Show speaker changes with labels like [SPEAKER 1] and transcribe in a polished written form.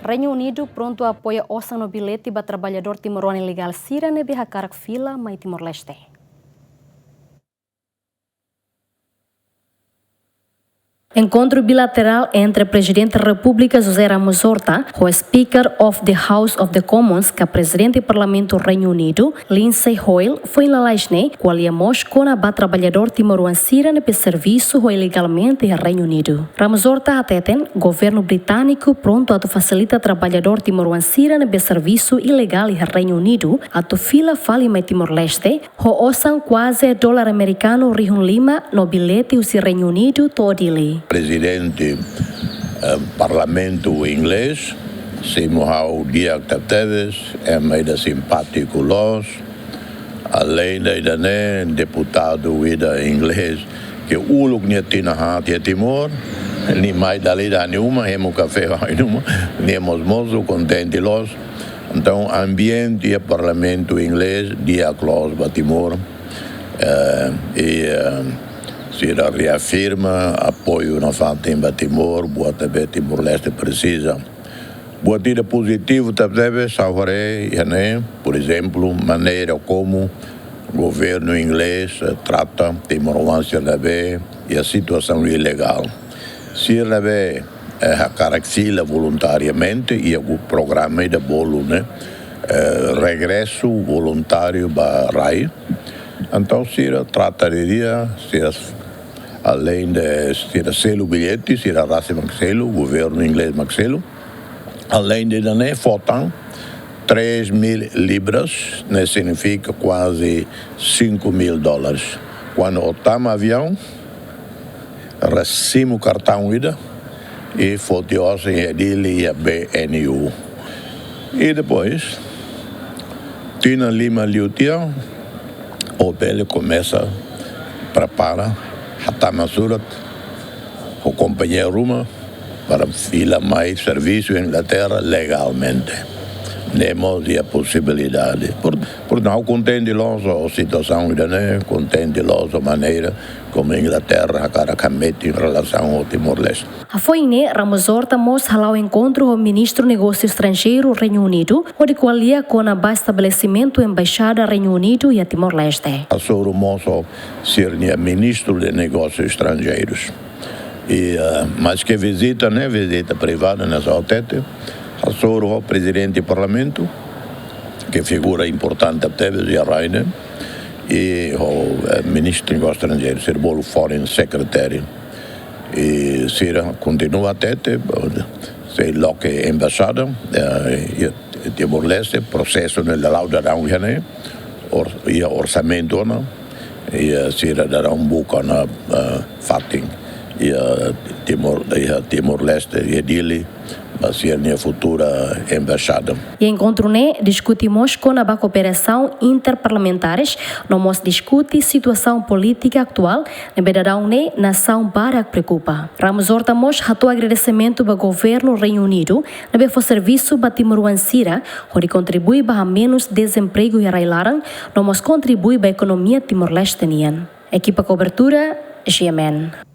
[SPEAKER 1] Reino Unido pronto a apoiar osa no bilhete para trabalhador timoruano ilegal Sira nebe hakarak fila mai Timor-Leste. Encontro bilateral entre o Presidente da República José Ramos Horta e o Speaker of the House of the Commons, que é o Presidente do Parlamento do Reino Unido, Lindsay Hoyle, foi em Lalaisne, qual ia moscona ba trabalhador timoruan Sira nebe serviço ou ilegalmente no Reino Unido. Ramos Horta ateten, governo britânico pronto a facilitar trabalhador timoruan Sira nebe serviço ilegal no Reino Unido, a fila fali mai Timor-Leste, o osan quase dólar americano rihun lima no bilhete o Reino Unido todili.
[SPEAKER 2] Presidente Parlamento inglês, Simão Dias Teves, é meio simpático los, além da deputado inglês que o único que tinha hati Timor, nem mais dali da nenhuma, hemos café nenhuma, nem moço contente los, então ambiente e Parlamento inglês dia close para Timor Sira reafirma apoio na falta em Timor, boa também Timor-Leste precisa. Boa tira positivo também, salvarei, por exemplo, maneira como o governo inglês trata Timor-Leste e a situação ilegal. Se leve a caracfila voluntariamente e o programa de bolo, regresso voluntário para RAI. Então, Sira trata de dia, além de selo bilhete, Sira raça maxelo, governo inglês maxelo, além de faltam 3.000 libras, significa quase $5.000. Quando otama avião, recimo cartão ida e fotios em Edili e a BNU. E depois, Tina Lima Liutia, o hotel começa, prepara, Hatamazurat, o companheiro Ruma, para fila mais serviço em Inglaterra legalmente. Temos a possibilidade. Por não contente a situação, contente a maneira como a Inglaterra mete em relação ao Timor-Leste.
[SPEAKER 1] A foi Ramos Horta mos halau encontro com o Ministro do Negócio Estrangeiro do Reino Unido, onde qualia com a estabelecimento embaixada Reino Unido e a Timor-Leste.
[SPEAKER 2] A sou moço ser Ministro de Negócios Estrangeiros. E mais que visita privada nessa hotel, a sou o Presidente do Parlamento, que figura importante teve a Rainer, e o Ministro do Negócios Estrangeiros, ser o Foreign Secretary. E Sira continua a ter, sei lá que embaixada, Timor-Leste, processo na laudação e orçamento, e Sira dará boca na fating, e Timor-Leste e Dili, a ser minha futura embaixada.
[SPEAKER 1] E encontro discutimos com a cooperação interparlamentares, nós discute a situação política atual, na verdade, nação para que preocupa. Ramos Horta mos ratou agradecimento ao governo do Reino Unido, na for serviço para Timoruan Sira, onde contribui para menos desemprego e arrailaram, nós contribui para a economia timor-lesteniana. Equipa cobertura, GMN.